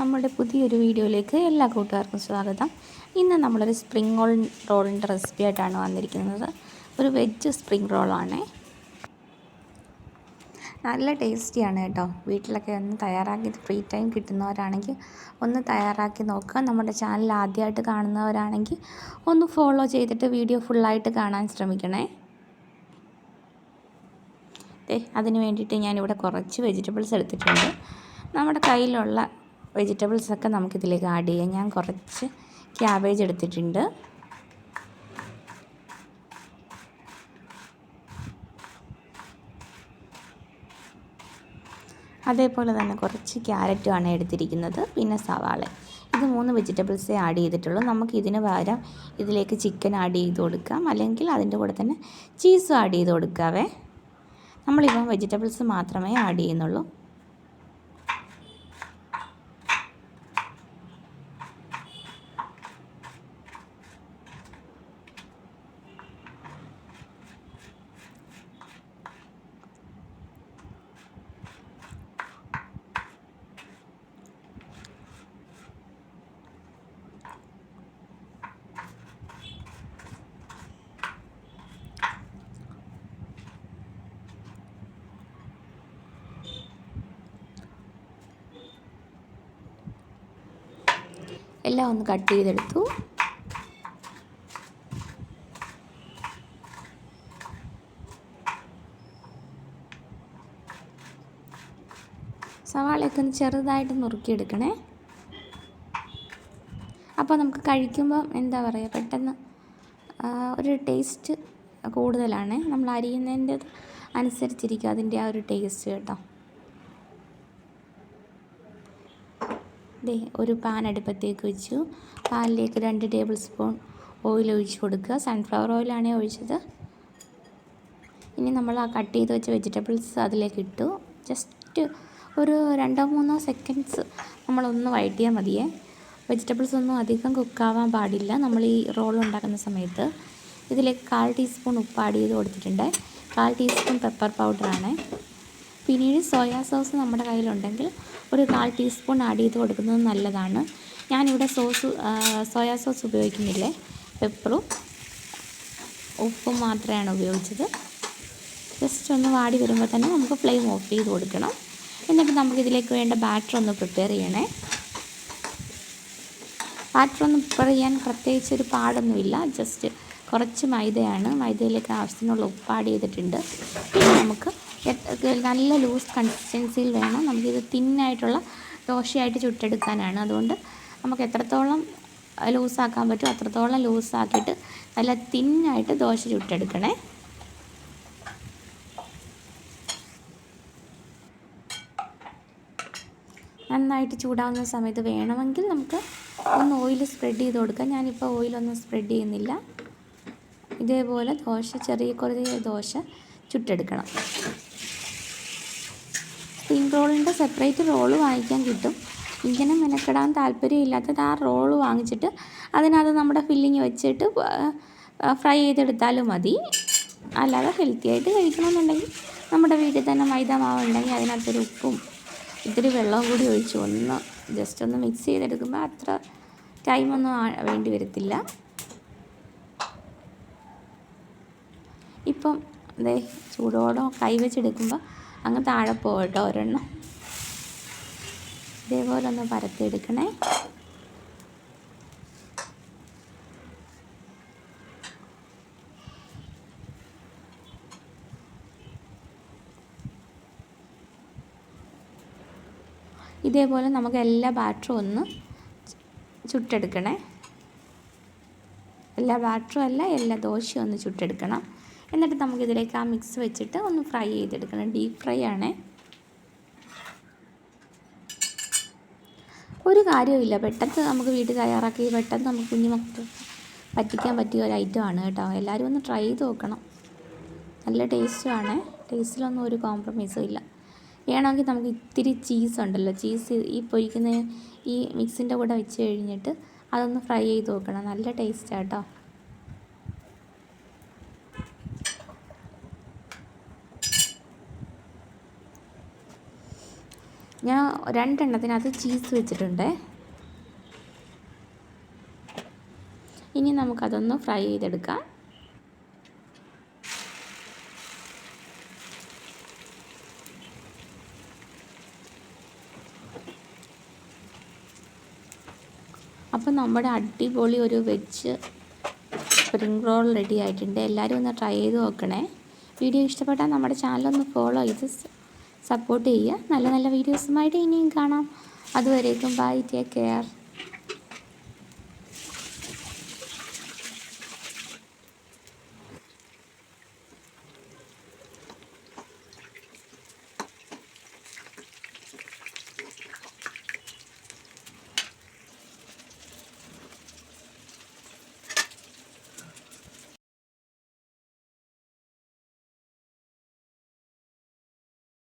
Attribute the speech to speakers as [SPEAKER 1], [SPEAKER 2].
[SPEAKER 1] നമ്മുടെ പുതിയൊരു വീഡിയോയിലേക്ക് എല്ലാ കൂട്ടുകാർക്കും സ്വാഗതം. ഇന്ന് നമ്മളൊരു സ്പ്രിംഗ് റോളിൻ്റെ റെസിപ്പി ആയിട്ടാണ് വന്നിരിക്കുന്നത്. ഒരു വെജ് സ്പ്രിംഗ് റോളാണ്. നല്ല ടേസ്റ്റിയാണ് കേട്ടോ. വീട്ടിലൊക്കെ ഒന്ന് തയ്യാറാക്കി ഫ്രീ ടൈം കിട്ടുന്നവരാണെങ്കിൽ ഒന്ന് തയ്യാറാക്കി നോക്കുക. നമ്മുടെ ചാനൽ ആദ്യമായിട്ട് കാണുന്നവരാണെങ്കിൽ ഒന്ന് ഫോളോ ചെയ്തിട്ട് വീഡിയോ ഫുള്ളായിട്ട് കാണാൻ ശ്രമിക്കണേ. അതിന് വേണ്ടിയിട്ട് ഞാനിവിടെ കുറച്ച് വെജിറ്റബിൾസ് എടുത്തിട്ടുണ്ട്. നമ്മുടെ കയ്യിലുള്ള വെജിറ്റബിൾസൊക്കെ നമുക്കിതിലേക്ക് ആഡ് ചെയ്യാം. ഞാൻ കുറച്ച് ക്യാബേജ് എടുത്തിട്ടുണ്ട്. അതേപോലെ തന്നെ കുറച്ച് ക്യാരറ്റുമാണ് എടുത്തിരിക്കുന്നത്. പിന്നെ സവാള. ഇത് 3 വെജിറ്റബിൾസേ ആഡ് ചെയ്തിട്ടുള്ളൂ. നമുക്ക് ഇതിന് പകരം ഇതിലേക്ക് ചിക്കൻ ആഡ് ചെയ്ത് കൊടുക്കാം, അല്ലെങ്കിൽ അതിൻ്റെ കൂടെ തന്നെ ചീസും ആഡ് ചെയ്ത് കൊടുക്കാവേ. നമ്മളിപ്പം വെജിറ്റബിൾസ് മാത്രമേ ആഡ് ചെയ്യുന്നുള്ളൂ. എല്ലാം ഒന്ന് കട്ട് ചെയ്തെടുത്തു. സവാളയൊക്കെ ഒന്ന് ചെറുതായിട്ട് നുറുക്കിയെടുക്കണേ. അപ്പോൾ നമുക്ക് കഴിക്കുമ്പോൾ എന്താ പറയുക, പെട്ടെന്ന് ഒരു ടേസ്റ്റ് കൂടുതലാണ്. നമ്മൾ അരിയുന്നതിൻ്റെ അനുസരിച്ചിരിക്കും അതിൻ്റെ ആ ഒരു ടേസ്റ്റ് കേട്ടോ. ഒരു പാൻ അടുപ്പത്തേക്ക് വെച്ചു. പാനിലേക്ക് 2 ടേബിൾ സ്പൂൺ ഓയിൽ ഒഴിച്ച് കൊടുക്കുക. സൺഫ്ലവർ ഓയിലാണ് ഒഴിച്ചത്. ഇനി നമ്മൾ ആ കട്ട് ചെയ്ത് വെച്ച വെജിറ്റബിൾസ് അതിലേക്ക് ഇട്ടു. ജസ്റ്റ് ഒരു 2-3 സെക്കൻഡ്സ് നമ്മളൊന്ന് വഴറ്റിയാൽ മതിയേ. വെജിറ്റബിൾസ് ഒന്നും അധികം കുക്കാവാൻ പാടില്ല. നമ്മൾ ഈ റോൾ ഉണ്ടാക്കുന്ന സമയത്ത് ഇതിലേക്ക് 1/4 ടീസ്പൂൺ ഉപ്പ് ആഡ് ചെയ്ത് കൊടുത്തിട്ടുണ്ട്. 1/4 ടീസ്പൂൺ പെപ്പർ പൗഡറാണ്. പിന്നീട് സോയാ സോസ് നമ്മുടെ കയ്യിലുണ്ടെങ്കിൽ ഒരു 1/4 ടീസ്പൂൺ ആഡ് ചെയ്ത് കൊടുക്കുന്നത് നല്ലതാണ്. ഞാനിവിടെ സോയാ സോസ് ഉപയോഗിക്കുന്നില്ലേ, പെപ്പറും ഉപ്പും മാത്രമാണ് ഉപയോഗിച്ചത്. ജസ്റ്റ് ഒന്ന് വാടി വരുമ്പോൾ തന്നെ നമുക്ക് ഫ്ലെയിം ഓഫ് ചെയ്ത് കൊടുക്കണം. എന്നിട്ട് നമുക്കിതിലേക്ക് വേണ്ട ബാറ്റർ ഒന്ന് പ്രിപ്പയർ ചെയ്യണേ. ബാറ്റർ ഒന്ന് പ്രിപ്പയർ ചെയ്യാൻ പ്രത്യേകിച്ച് ഒരു പാടൊന്നുമില്ല. ജസ്റ്റ് കുറച്ച് മൈദയാണ്. മൈദയിലേക്ക് ആവശ്യത്തിനുള്ള ഉപ്പ് ആഡ് ചെയ്തിട്ടുണ്ട്. പിന്നെ നമുക്ക് നല്ല ലൂസ് കൺസിസ്റ്റൻസിയിൽ വേണം. നമുക്കിത് തിന്നായിട്ടുള്ള ദോശയായിട്ട് ചുട്ടെടുക്കാനാണ്. അതുകൊണ്ട് നമുക്ക് എത്രത്തോളം ലൂസാക്കാൻ പറ്റുമോ അത്രത്തോളം ലൂസാക്കിയിട്ട് നല്ല തിന്നായിട്ട് ദോശ ചുട്ടെടുക്കണേ. നന്നായിട്ട് ചൂടാവുന്ന സമയത്ത് വേണമെങ്കിൽ നമുക്ക് ഒന്ന് ഓയിൽ സ്പ്രെഡ് ചെയ്ത് കൊടുക്കാം. ഞാനിപ്പോൾ ഓയിലൊന്നും സ്പ്രെഡ് ചെയ്യുന്നില്ല. ഇതേപോലെ ചെറിയ ദോശ ചുട്ടെടുക്കണം. സ്പ്രിംഗ് റോളിൻ്റെ സെപ്പറേറ്റ് റോള് വാങ്ങിക്കാൻ കിട്ടും. ഇങ്ങനെ മെനക്കെടാൻ താല്പര്യമില്ലാത്തത് ആ റോള് വാങ്ങിച്ചിട്ട് അതിനകത്ത് നമ്മുടെ ഫില്ലിങ് വെച്ചിട്ട് ഫ്രൈ ചെയ്തെടുത്താലും മതി. അല്ലാതെ ഹെൽത്തി ആയിട്ട് കഴിക്കണമെന്നുണ്ടെങ്കിൽ നമ്മുടെ വീട്ടിൽ തന്നെ മൈദ മാവ് ഉണ്ടെങ്കിൽ അതിനകത്തൊരു ഉപ്പും ഇത്തിരി വെള്ളവും കൂടി ഒഴിച്ച് ജസ്റ്റ് ഒന്ന് മിക്സ് ചെയ്തെടുക്കുമ്പോൾ അത്ര ടൈമൊന്നും വേണ്ടി വരത്തില്ല. ഇപ്പം ചൂടോടെ കൈവച്ചെടുക്കുമ്പോൾ അങ്ങ് താഴെ പോകട്ടോ ഒരെണ്ണം. ഇതേപോലെ ഒന്ന് പരത്തിയെടുക്കണേ. ഇതേപോലെ നമുക്ക് എല്ലാ ബാറ്ററും ഒന്ന് ചുട്ടെടുക്കണേ. എല്ലാ ദോശയും ഒന്ന് ചുട്ടെടുക്കണം. എന്നിട്ട് നമുക്കിതിലേക്ക് ആ മിക്സ് വെച്ചിട്ട് ഒന്ന് ഫ്രൈ ചെയ്തെടുക്കണം. ഡീപ്പ് ഫ്രൈ ആണ്. ഒരു കാര്യമില്ല, പെട്ടെന്ന് നമുക്ക് വീട്ടിൽ തയ്യാറാക്കി പെട്ടെന്ന് നമുക്ക് കുഞ്ഞുമക്കൾക്ക് പറ്റിക്കാൻ പറ്റിയ ഒരു ഐറ്റമാണ് കേട്ടോ. എല്ലാവരും ഒന്ന് ട്രൈ ചെയ്ത് നോക്കണം. നല്ല ടേസ്റ്റുമാണ്. ടേസ്റ്റിലൊന്നും ഒരു കോംപ്രമൈസും ഇല്ല. വേണമെങ്കിൽ നമുക്ക് ഇത്തിരി ചീസ് ഉണ്ടല്ലോ, ചീസ് ഈ പൊരിക്കുന്ന ഈ മിക്സിൻ്റെ കൂടെ വെച്ച് കഴിഞ്ഞിട്ട് അതൊന്ന് ഫ്രൈ ചെയ്ത് നോക്കണം. നല്ല ടേസ്റ്റാണ് കേട്ടോ. ഞാൻ 2 എണ്ണത്തിനകത്ത് ചീസ് വെച്ചിട്ടുണ്ട്. ഇനി നമുക്കതൊന്ന് ഫ്രൈ ചെയ്തെടുക്കാം. അപ്പോൾ നമ്മുടെ അടിപൊളി ഒരു വെജ് സ്പ്രിംഗ് റോൾ റെഡി ആയിട്ടുണ്ട്. എല്ലാവരും ഒന്ന് ട്രൈ ചെയ്ത് നോക്കണേ. വീഡിയോ ഇഷ്ടപ്പെട്ടാൽ നമ്മുടെ ചാനലൊന്ന് ഫോളോ ചെയ്ത് സപ്പോർട്ട് ചെയ്യുക. നല്ല നല്ല വീഡിയോസുമായിട്ട് ഇനിയും കാണാം. അതുവരേക്കും ബൈ, ടേക്ക് കെയർ.